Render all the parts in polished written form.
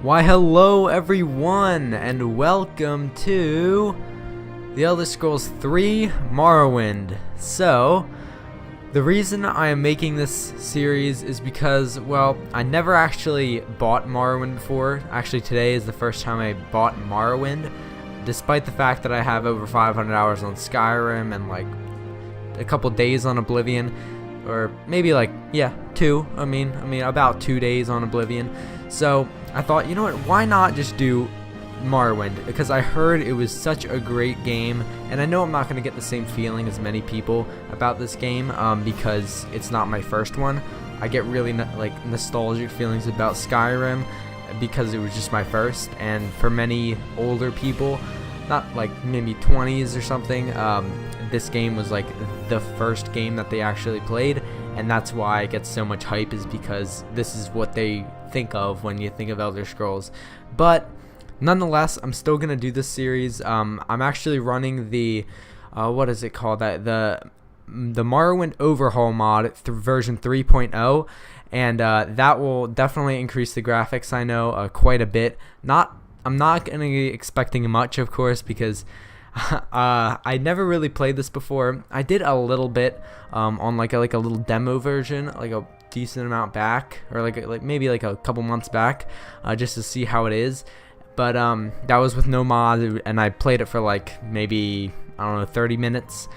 Why hello everyone and welcome to The Elder Scrolls 3 Morrowind. So, the reason I am making this series is because, well, I never actually bought Morrowind before. Actually, today is the first time I bought Morrowind, despite the fact that I have over 500 hours on Skyrim and like a couple days on Oblivion, or maybe like, two. I mean about 2 days on Oblivion. So I thought, you know what, why not just do Morrowind? Because I heard it was such a great game, and I know I'm not going to get the same feeling as many people about this game because it's not my first one. I get really nostalgic feelings about Skyrim because it was just my first, and for many older people, not like maybe 20s or something, this game was like the first game that they actually played, and that's why it gets so much hype, is because this is what they think of when you think of Elder Scrolls. But nonetheless, I'm still gonna do this series. I'm actually running the what is it called, the Morrowind overhaul mod version 3.0, and that will definitely increase the graphics, I know, quite a bit. I'm not gonna be expecting much, of course, because I never really played this before. I did a little bit on like a little demo version, like a decent amount back, or like maybe like a couple months back, just to see how it is. But that was with no mod, and I played it for like maybe, I don't know, 30 minutes,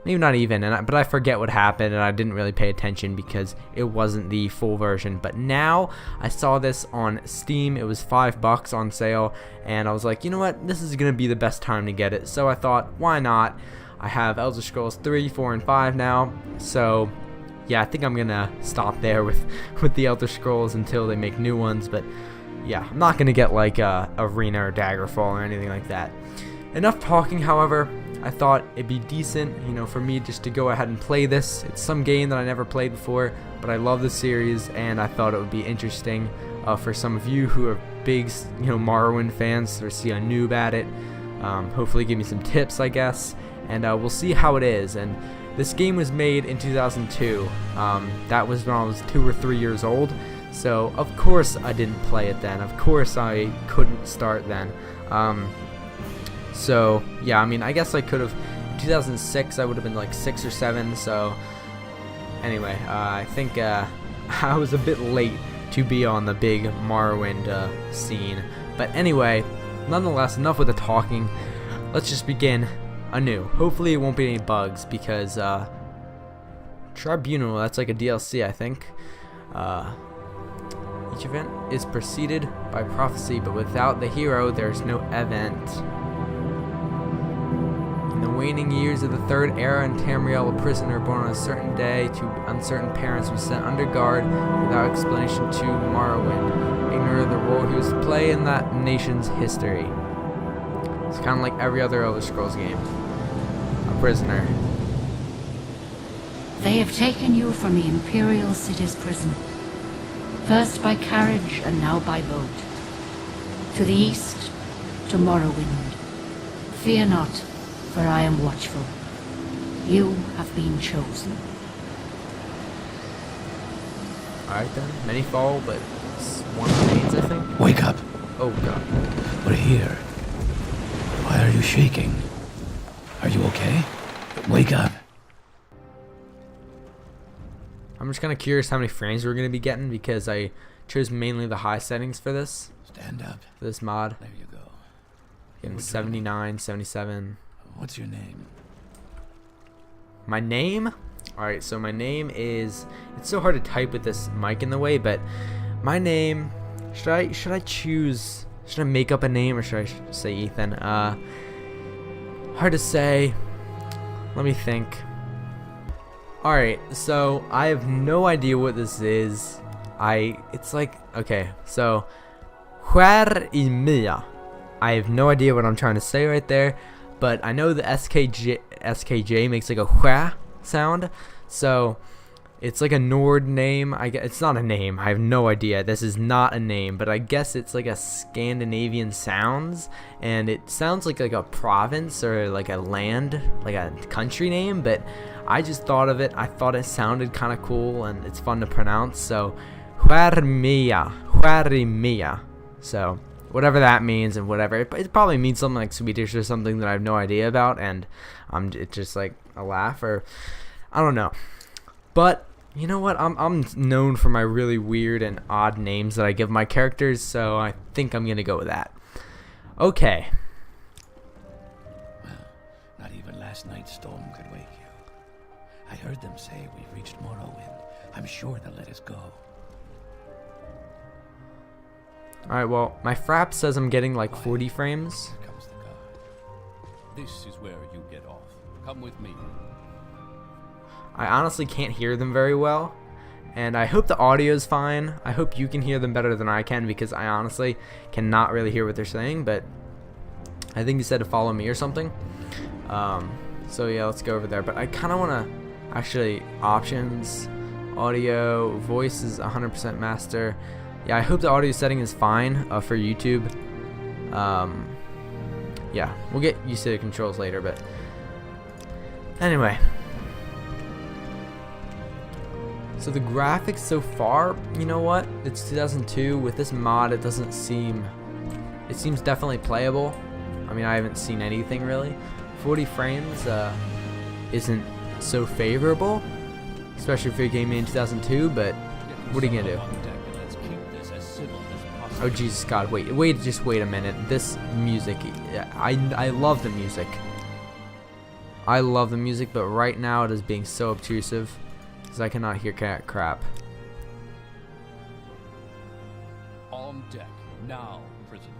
maybe not even, but I forget what happened, and I didn't really pay attention because it wasn't the full version. But now I saw this on Steam. It was $5 on sale, and I was like, you know what, this is gonna be the best time to get it. So I thought, why not? I have Elder Scrolls 3, 4, and 5 now, so yeah, I think I'm gonna stop there with the Elder Scrolls until they make new ones. But yeah, I'm not gonna get like Arena or Daggerfall or anything like that. Enough talking, however. I thought it'd be decent, for me just to go ahead and play this. It's some game that I never played before, but I love the series, and I thought it would be interesting for some of you who are big, Morrowind fans, or see a noob at it. Hopefully give me some tips, I guess, and we'll see how it is. And this game was made in 2002. That was when I was 2 or 3 years old. So of course I didn't play it then. Of course I couldn't start then. So yeah, I guess I could have. In 2006 I would have been like 6 or 7. So anyway, I think I was a bit late to be on the big Morrowind scene. But anyway, nonetheless, enough with the talking. Let's just begin anew. Hopefully it won't be any bugs, because Tribunal, that's like a DLC, I think. Each event is preceded by prophecy, but without the hero, there's no event. In the waning years of the Third Era in Tamriel, a prisoner born on a certain day to uncertain parents was sent under guard without explanation to Morrowind, ignorant of the role he was to play in that nation's history. It's kind of like every other Elder Scrolls game. A prisoner. They have taken you from the Imperial City's prison, first by carriage and now by boat, to the east, to Morrowind. Fear not, for I am watchful. You have been chosen. Alright then, many fall, but one remains, I think. Wake up. Oh god. We're here. Why are you shaking? Are you okay? Wake up. I'm just kind of curious how many frames we're going to be getting, because I chose mainly the high settings for this. Stand up. For this mod. There you go. Getting 79, 77. What's your name? My name? Alright, so my name is... It's so hard to type with this mic in the way, but my name... Should I choose... Should I make up a name, or should I say Ethan? Hard to say. Let me think. Alright, so I have no idea what this is. It's like, okay, so Where i Mia. I have no idea what I'm trying to say right there, but I know the SKJ makes like a wha sound, so it's like a Nord name. It's not a name. I have no idea. This is not a name, but I guess it's like a Scandinavian sounds, and it sounds like a province or like a land, like a country name, but I just thought of it. I thought it sounded kind of cool, and it's fun to pronounce, so Huarmia. So whatever that means, and whatever it probably means something like Swedish or something that I have no idea about, and it's just like a laugh, or I don't know. But you know what? I'm known for my really weird and odd names that I give my characters, so I think I'm gonna go with that. Okay. Well, not even last night's storm could wake you. I heard them say we've reached Morrowind. I'm sure they'll let us go. Alright, well, my frap says I'm getting like 40 frames. Here comes the guard. This is where you get off. Come with me. I honestly can't hear them very well, and I hope the audio's fine. I hope you can hear them better than I can, because I honestly cannot really hear what they're saying, but I think he said to follow me or something. So yeah, let's go over there. But I kind of want to actually options, audio, voice is 100% master. Yeah, I hope the audio setting is fine for YouTube. Yeah, we'll get used to the controls later, but anyway. So the graphics so far, you know what? It's 2002. With this mod, it doesn't seem... It seems definitely playable. I mean, I haven't seen anything really. 40 frames isn't so favorable, especially for a game made in 2002, but what are you gonna do? Oh Jesus God, just wait a minute. This music, I love the music. I love the music, but right now it is being so obtrusive, because I cannot hear crap. On deck now, prisoner.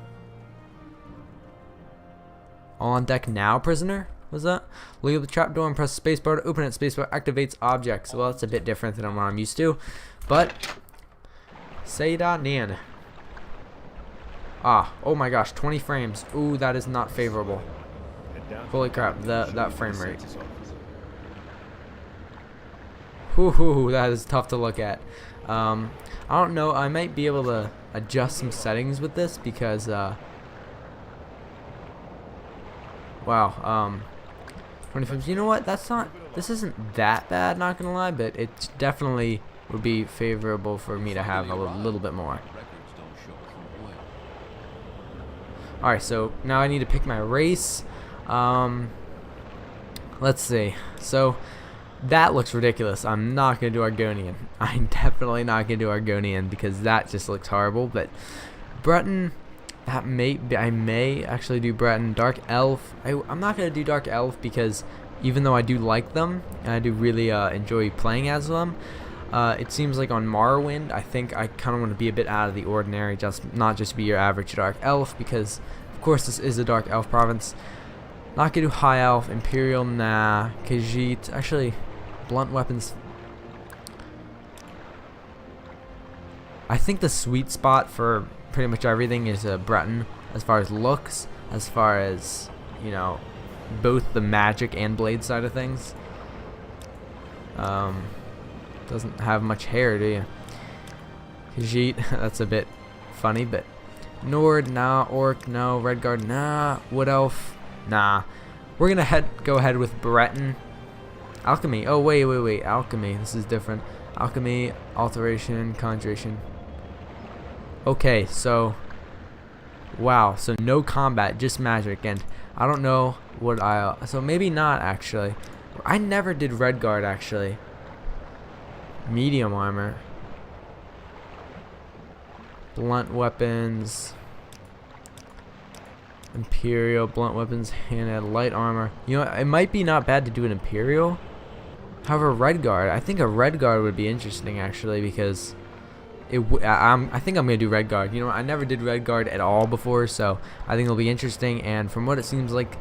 All on deck now, prisoner? What's that? Look at the trapdoor and press spacebar to open it. Spacebar activates objects. Well, that's a bit different than what I'm used to, but say that nan. Oh my gosh, 20 frames. Ooh, that is not favorable. Holy crap, that frame rate. Whoo, that is tough to look at. I don't know, I might be able to adjust some settings with this, because wow, 20 frames. You know what? This isn't that bad, not gonna lie, but it definitely would be favorable for me to have a little bit more. Alright, so now I need to pick my race. Let's see. So that looks ridiculous. I'm not gonna do Argonian. I'm definitely not gonna do Argonian, because that just looks horrible. But Breton, I may actually do Breton. Dark Elf. I'm not gonna do Dark Elf, because even though I do like them and I do really enjoy playing as them, it seems like on Morrowind, I think I kind of want to be a bit out of the ordinary, not just be your average Dark Elf, because of course this is a Dark Elf province. Not gonna do High Elf, Imperial, nah, Khajiit, actually, blunt weapons. I think the sweet spot for pretty much everything is Breton, as far as looks, as far as, you know, both the magic and blade side of things. Doesn't have much hair, do you? Khajiit, that's a bit funny, but Nord, nah. Orc, no. Redguard, nah. Wood Elf, nah. We're gonna go ahead with Breton. Alchemy, oh wait, Alchemy, this is different. Alchemy, Alteration, Conjuration. Okay, so wow, so no combat, just magic, and I don't know what so maybe not actually. I never did Redguard actually. Medium armor, blunt weapons, Imperial, blunt weapons, handed, light armor. You know, it might be not bad to do an Imperial. However, Redguard, I think a Redguard would be interesting actually, because I think I'm gonna do Redguard. You know, I never did Redguard at all before, so I think it'll be interesting. And from what it seems like,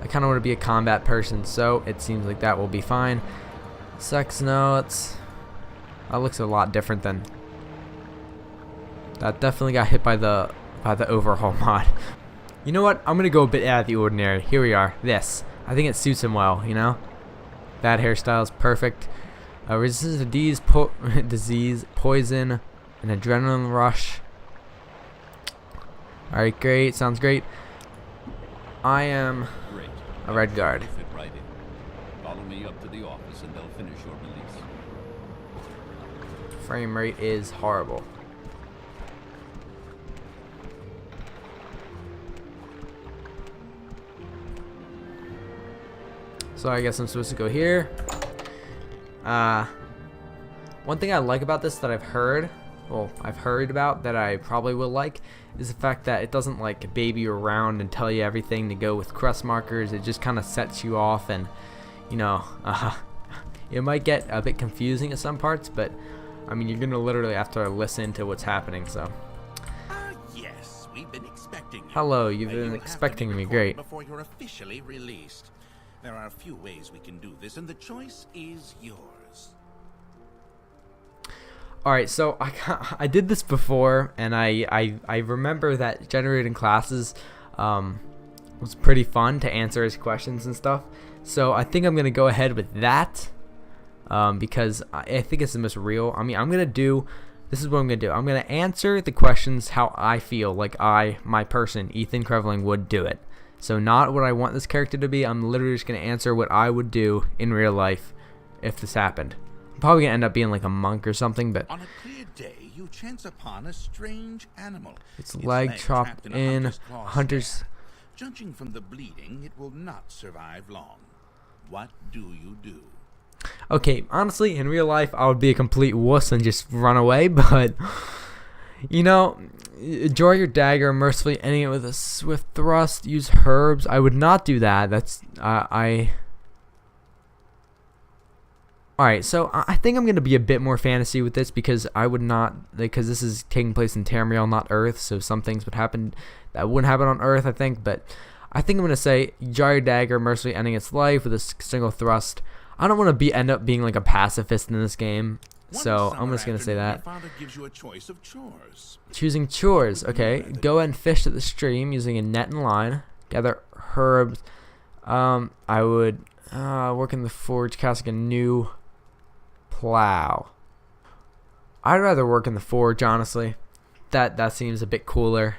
I kind of want to be a combat person, so it seems like that will be fine. Sex, no, that looks a lot different than that. Definitely got hit by the overhaul mod. You know what? I'm gonna go a bit out of the ordinary. Here we are. This. I think it suits him well. You know, that hairstyle is perfect. Resistance to disease, poison, an adrenaline rush. All right, great. Sounds great. I am a Redguard. Fit right in. Follow me up to the office and they'll finish your release. Frame rate is horrible. So I guess I'm supposed to go here. One thing I like about this that I've heard about that I probably will like is the fact that it doesn't like baby you around and tell you everything to go with quest markers. It just kind of sets you off, and you know, it might get a bit confusing at some parts, but I mean, you're gonna literally have to listen to what's happening. So Yes, we've been expecting you. hello, you've You'll been have to expecting be me. recorded Great. Before you're officially released. There are a few ways we can do this, and the choice is yours. Alright, so I did this before, and I remember that generating classes was pretty fun to answer his questions and stuff. So I think I'm going to go ahead with that because I think it's the most real. I mean, this is what I'm going to do. I'm going to answer the questions how I feel like my person, Ethan Krevling, would do it. So not what I want this character to be. I'm literally just going to answer what I would do in real life if this happened. I'm probably going to end up being like a monk or something, but On a clear day, you chance upon a strange animal. its leg chopped in hunter's... snare. Judging from the bleeding, it will not survive long. What do you do? Okay, honestly, in real life, I would be a complete wuss and just run away, but, you know, draw your dagger, mercifully ending it with a swift thrust, use herbs. I would not do that. That's, Alright, so I think I'm going to be a bit more fantasy with this because I would not, because this is taking place in Tamriel, not Earth, so some things would happen that wouldn't happen on Earth, I think, but I think I'm going to say, draw your dagger, mercifully ending its life with a single thrust. I don't want to end up being like a pacifist in this game, so I'm just going to say that. Your father gives you a choice of chores. Choosing chores, okay. Go and fish at the stream using a net and line. Gather herbs. I would work in the forge, casting a new plow. I'd rather work in the forge, honestly. That seems a bit cooler.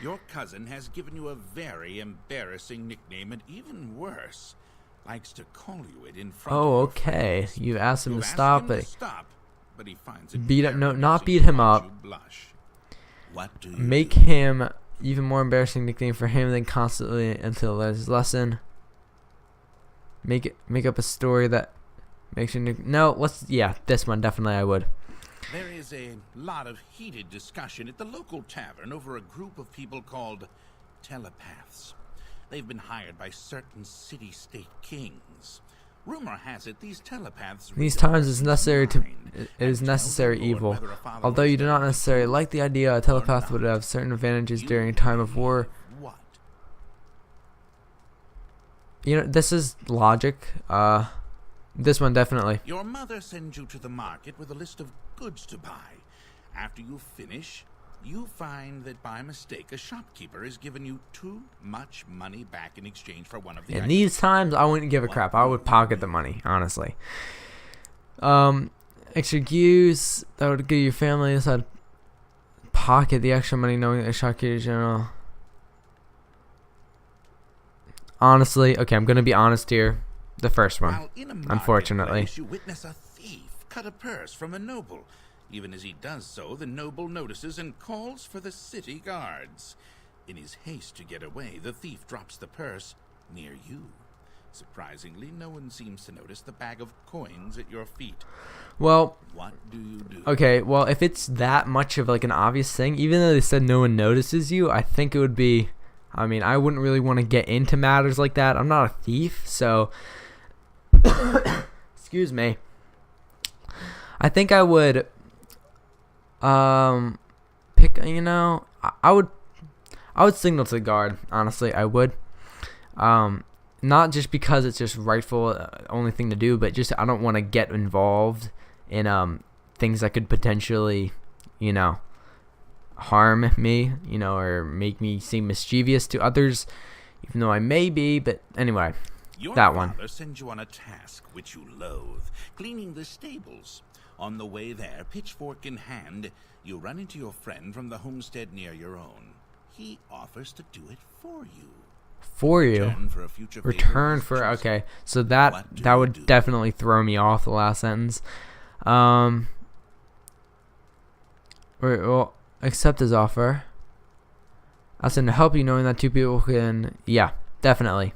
Your cousin has given you a very embarrassing nickname, and even worse, likes to call you it in front of your okay. friends. You asked him You've to asked stop, him but to stop, but he finds it beat up. very No, not amusing beat to him watch up. you blush. What do you Make do? him even more embarrassing nickname for him than constantly until there's his lesson. Make up a story that makes you this one definitely I would. There is a lot of heated discussion at the local tavern over a group of people called telepaths. They've been hired by certain city-state kings. Rumor has it these telepaths... These times it's necessary it is necessary evil. Although you do not necessarily like the idea, a telepath would have certain advantages during a time of war. What? You know, this is logic. This one definitely. Your mother sends you to the market with a list of goods to buy. After you finish, you find that by mistake a shopkeeper has given you too much money back in exchange for one of the In items. these times, I wouldn't give a crap. I would pocket the money, honestly. Extra use that would give your family inside pocket the extra money, knowing that a shopkeeper general. Honestly, okay, I'm gonna be honest here. The first one, While in a unfortunately. marketplace, you witness a thief cut a purse from a noble. Even as he does so, the noble notices and calls for the city guards. In his haste to get away, the thief drops the purse near you. Surprisingly, no one seems to notice the bag of coins at your feet. Well, What do you do? okay, well, if it's that much of like an obvious thing, even though they said no one notices you, I think it would be, I mean, I wouldn't really want to get into matters like that. I'm not a thief, so excuse me. I think I would pick, you know, I would signal to the guard, honestly. I would not just because it's just rightful only thing to do, but just I don't want to get involved in things that could potentially, you know, harm me, you know, or make me seem mischievous to others, even though I may be. But anyway, Your that one. father sends you on a task which you loathe, cleaning the stables. On the way there, pitchfork in hand, you run into your friend from the homestead near your own. He offers to do it for you. For you. Return for a future favor Return of for his choosing. okay, so that What do that you would do? definitely throw me off the last sentence. Well, accept his offer. I said to help you, knowing that two people can. Yeah, definitely.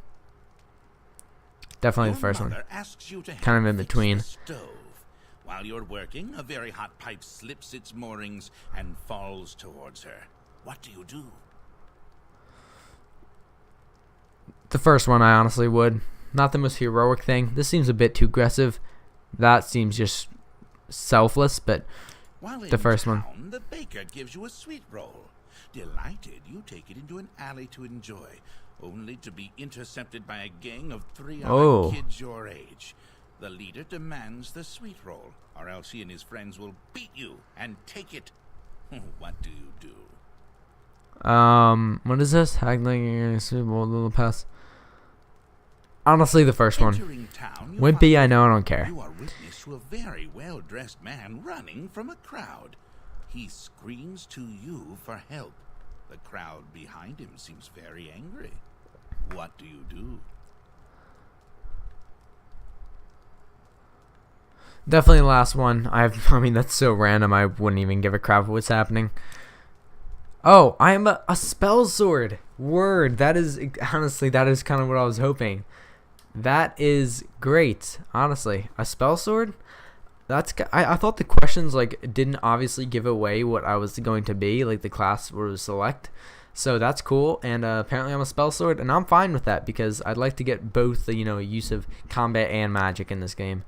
Definitely Your the first one. mother asks you to Kind of in help fix between. the stove. While you're working, a very hot pipe slips its moorings and falls towards her. What do you do? The first one, I honestly would. Not the most heroic thing. This seems a bit too aggressive. That seems just selfless, but While in the first one. town, the baker gives you a sweet roll. Delighted, you take it into an alley to enjoy, only to be intercepted by a gang of 3 other kids your age. The leader demands the sweet roll, or else he and his friends will beat you and take it. What do you do? What is this? Haggling Super Bowl little pass. Honestly, the first one. Entering town, you Wimpy, find I know, I don't care. You are witness to a very well-dressed man running from a crowd. He screams to you for help. The crowd behind him seems very angry. What do you do? Definitely the last one. I mean, that's so random. I wouldn't even give a crap what's happening. Oh, I am a spell sword. Word. That is, honestly, that is kind of what I was hoping. That is great. Honestly, a spell sword? I thought the questions like didn't obviously give away what I was going to be, like the class was select. So that's cool, and apparently I'm a spell sword, and I'm fine with that because I'd like to get both the use of combat and magic in this game.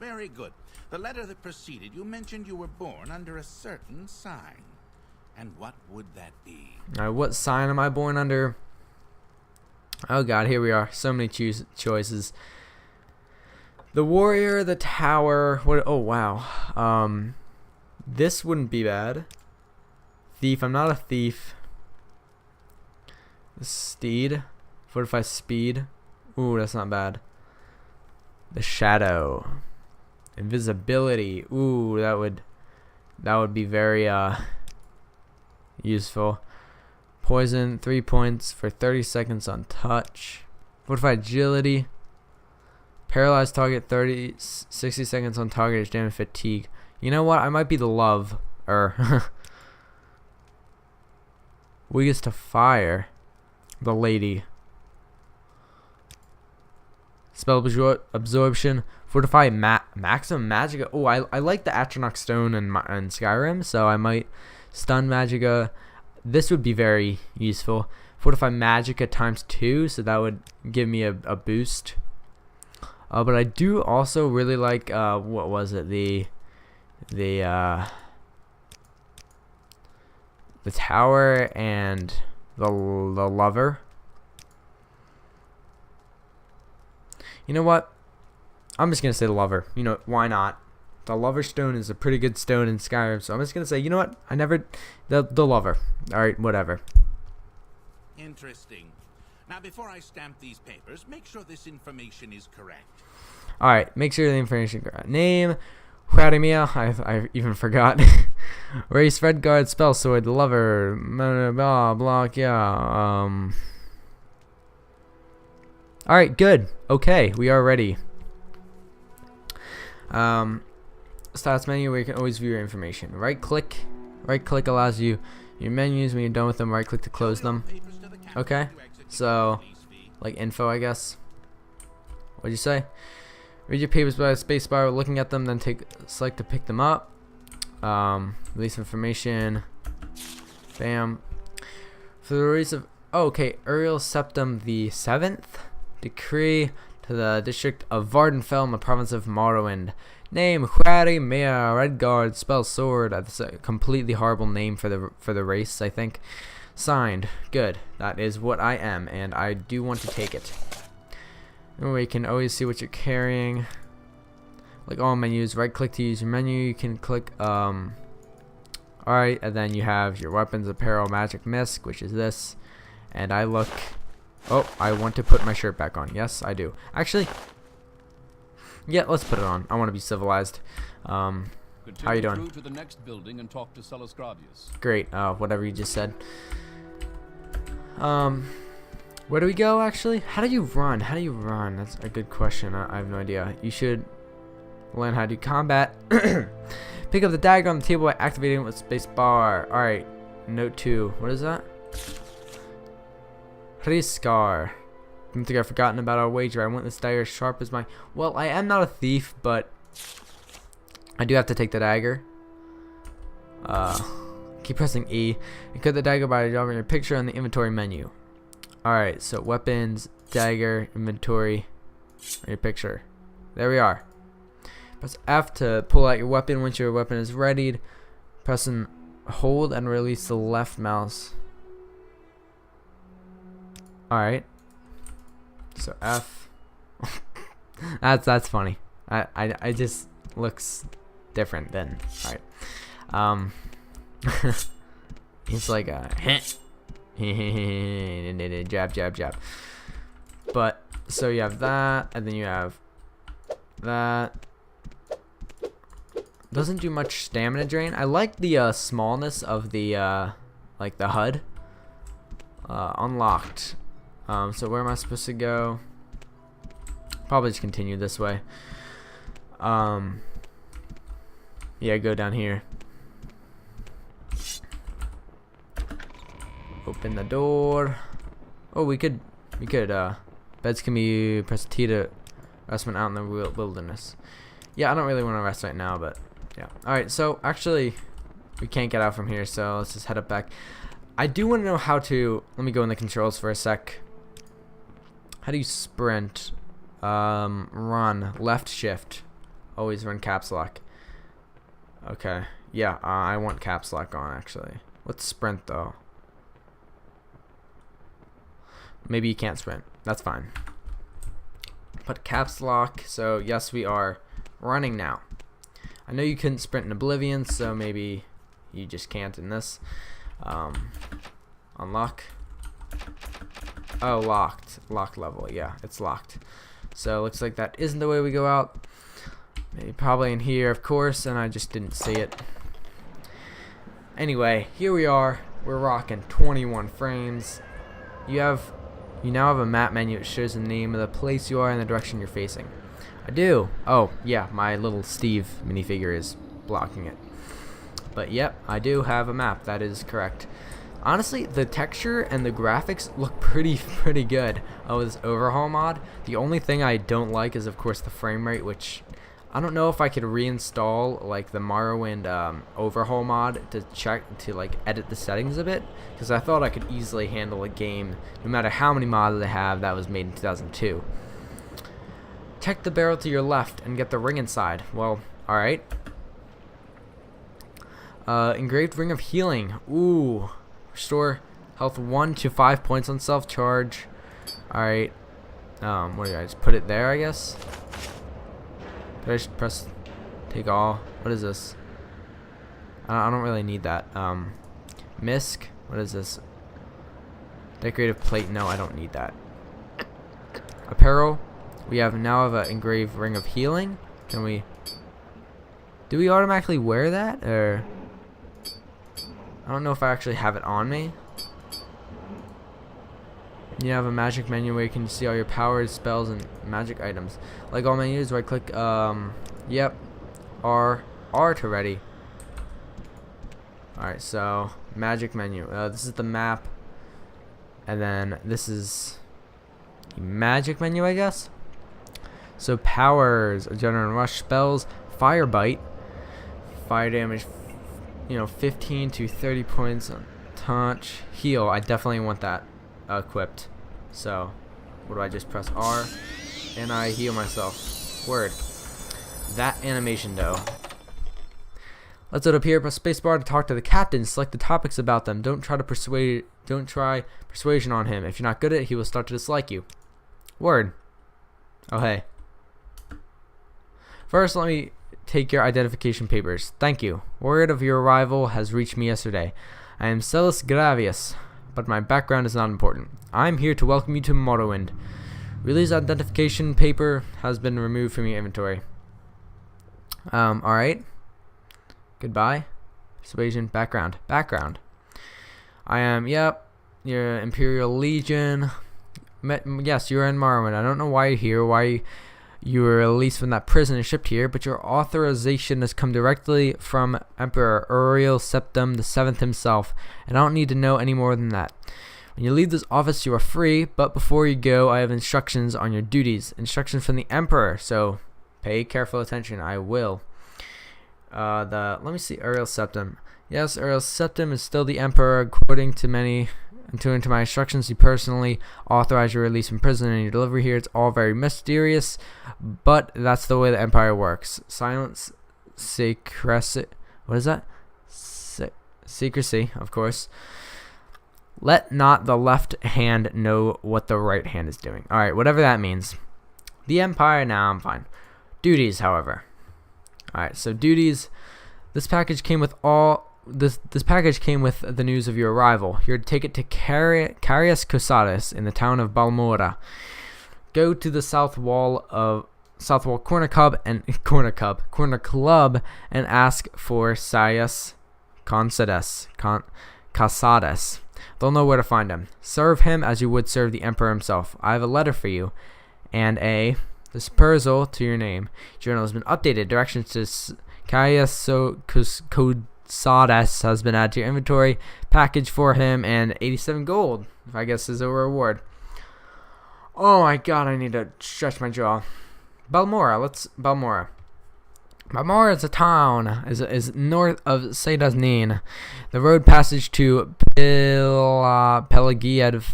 Very good. The letter that preceded you mentioned you were born under a certain sign. And what would that be? What sign am I born under? Oh god, here we are. So many choices. The warrior, the tower. What? Oh wow. This wouldn't be bad. Thief. I'm not a thief. The steed. Fortify speed. Ooh, that's not bad. The shadow. Invisibility. Ooh, that would be very useful. Poison, 3 points for 30 seconds on touch. Fortify agility. Paralyzed target, 60 seconds on target, damage fatigue. You know what? I might be the love. Weakest to fire. The lady. Spell absorption. Fortify maximum magica. Oh, I like the Atronach stone in Skyrim, so I might stun magica. This would be very useful. Fortify magica ×2, so that would give me a boost. But I do also really like what was it? The tower and the lover. You know what? I'm just gonna say the lover. Why not? The lover stone is a pretty good stone in Skyrim, so I'm just gonna say, you know what? The lover. All right, whatever. Interesting. Now, before I stamp these papers, make sure this information is correct. All right, make sure the information is correct. Name, Vladimir. I even forgot. Race, red guard, spell sword, the lover. Blah blah. Yeah. All right, good. Okay, we are ready. Stats menu where you can always view your information. Right click allows you your menus. When you're done with them, right click to close them. Okay, so like info, I guess. What'd you say? Read your papers by a space bar, looking at them, then select to pick them up. Release information. Bam. For the release of Uriel Septim the 7th decree to the district of Vardenfell in the province of Morrowind. Name Vladimir, red guard, spell sword. That's a completely horrible name for the race, I think. Signed. Good. That is what I am, and I do want to take it. Anyway, you can always see what you're carrying. Like all menus, right click to use your menu. You can click alright, and then you have your weapons, apparel, magic mist, which is this. And I want to put my shirt back on. Yes, I do. Actually, yeah, let's put it on. I want to be civilized. How you doing? Through to the next building and talk to Celes Gravius. Great. Whatever you just said. Where do we go, actually? How do you run? That's a good question. I have no idea. You should learn how to do combat. Pick up the dagger on the table by activating it with space bar. Alright. Note 2. What is that? Hriskar. don't think I've forgotten about our wager. I want this dagger as sharp as my... Well, I am not a thief, but I do have to take the dagger. Keep pressing E. And cut the dagger by drawing your picture on the inventory menu. Alright, so weapons, dagger, inventory, your picture. There we are. Press F to pull out your weapon once your weapon is readied. Press and hold and release the left mouse. Alright. So F. that's funny. I just looks different then. Alright. It's like a jab, jab, jab. But so you have that, and then you have that. Doesn't do much stamina drain. I like the smallness of the like the HUD. Unlocked. So where am I supposed to go? Probably just continue this way. Yeah, go down here. Open the door. Oh, we could beds can be press T to rest when out in the wilderness. Yeah, I don't really want to rest right now, but yeah. Alright, so actually we can't get out from here, so let's just head up back. I do want to know how to, let me go in the controls for a sec. How do you sprint? Run, left shift. Always run caps lock. Okay, yeah, I want caps lock on actually. Let's sprint though. Maybe you can't sprint. That's fine. Put caps lock. So yes, we are running now. I know you couldn't sprint in Oblivion, so maybe you just can't in this. Unlock. Oh, locked. Locked level. Yeah, it's locked. So looks like that isn't the way we go out. Maybe probably in here, of course, and I just didn't see it. Anyway, here we are. We're rocking 21 frames. You now have a map menu that shows the name of the place you are and the direction you're facing. I do. Oh, yeah, my little Steve minifigure is blocking it. But yep, I do have a map. That is correct. Honestly, the texture and the graphics look pretty good with this overhaul mod. The only thing I don't like is, of course, the frame rate, which I don't know if I could reinstall like the Morrowind overhaul mod to check to like edit the settings a bit, because I thought I could easily handle a game no matter how many mods they have that was made in 2002. Check the barrel to your left and get the ring inside. Well, all right. Engraved ring of healing. Ooh, restore health 1 to 5 points on self charge. All right. What do I just put it there? I guess. Did I just press take all? What is this? I don't really need that. Misc. What is this? Decorative plate. No, I don't need that. Apparel. We now have an engraved ring of healing. Can we? Do we automatically wear that, or? I don't know if I actually have it on me. You have a magic menu where you can see all your powers, spells, and magic items. Like all menus, right click, yep, R to ready. Alright, so, magic menu. This is the map. And then this is the magic menu, I guess. So, powers, adrenaline rush, spells, fire bite, fire damage, 15 to 30 points on touch, heal. I definitely want that equipped. So what do I just press R and I heal myself. Word. That animation though. Let's load up here, press spacebar to talk to the captain, select the topics about them. Don't try persuasion on him. If you're not good at it, he will start to dislike you. Word. Oh hey. First let me take your identification papers. Thank you. Word of your arrival has reached me yesterday. I am Celis Gravius, but my background is not important. I'm here to welcome you to Morrowind. Release identification paper has been removed from your inventory. Alright. Goodbye. Persuasion, background. I am, yep, your Imperial Legion. Yes, you're in Morrowind. I don't know why you're here, why you were released from that prison and shipped here, but your authorization has come directly from Emperor Uriel Septim the Seventh himself, and I don't need to know any more than that. When you leave this office, you are free, but before you go, I have instructions on your duties. Instructions from the Emperor, so pay careful attention. I will. Let me see, Uriel Septim. Yes, Uriel Septim is still the Emperor. According to my instructions, he personally authorized your release from prison and your delivery here. It's all very mysterious, but that's the way the Empire works. Silence, secrecy. What is that? Secrecy, of course. Let not the left hand know what the right hand is doing. Alright, whatever that means. The Empire, now I'm fine. Duties, however. Alright, so duties. This package came with this package came with the news of your arrival. You're to take it to Carius Cosatus in the town of Balmora. Go to the South Wall Corner Club and ask for Caius Casadas. They'll know where to find him. Serve him as you would serve the Emperor himself. I have a letter for you and a dispersal to your name. Journal has been updated. Directions to Caius Cosadas has been added to your inventory. Package for him and 87 gold, I guess, is a reward. Oh my god, I need to stretch my jaw. Balmora. Balmora is a town, is north of Sedaznin. The road passage to Pelagiad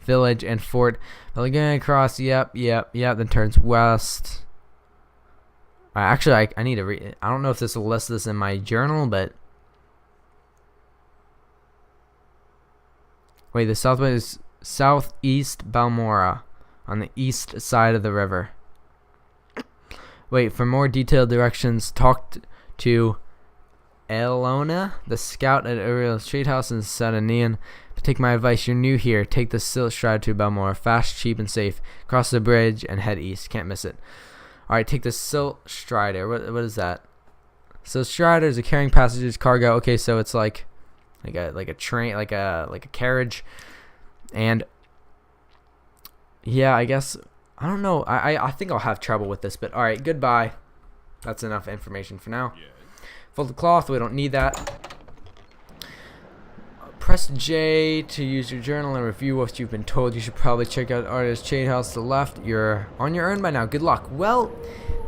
village and Fort Pelagiad Cross. Yep. Then turns west. Actually, I need to read it. I don't know if this will list this in my journal, but wait, the southwest is southeast Balmora on the east side of the river. Wait, for more detailed directions, talk to Elona, the scout at Uriel's trade house in Sadanian. But take my advice, you're new here. Take the Silk Strider to Balmora. Fast, cheap, and safe. Cross the bridge and head east. Can't miss it. Alright, take the Silk Strider. What is that? So Strider is a carrying passengers cargo. Okay, so it's like a train, like a carriage. And yeah, I guess, I don't know. I think I'll have trouble with this, but alright, goodbye. That's enough information for now. Yes. Fold the cloth, we don't need that. Press J to use your journal and review what you've been told. You should probably check out Artist Trade House to the left. You're on your own by now. Good luck. Well,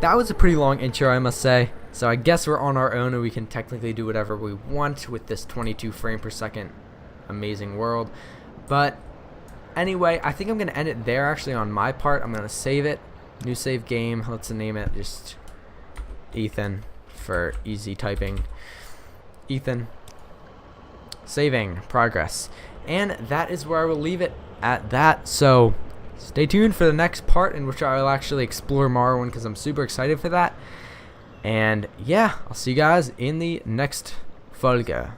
that was a pretty long intro, I must say. So I guess we're on our own and we can technically do whatever we want with this 22 frame per second amazing world. But anyway, I think I'm going to end it there actually on my part. I'm going to save it. New save game. Let's name it just Ethan for easy typing. Ethan. Saving. Progress. And that is where I will leave it at that. So stay tuned for the next part in which I will actually explore Morrowind because I'm super excited for that. And yeah, I'll see you guys in the next Folge.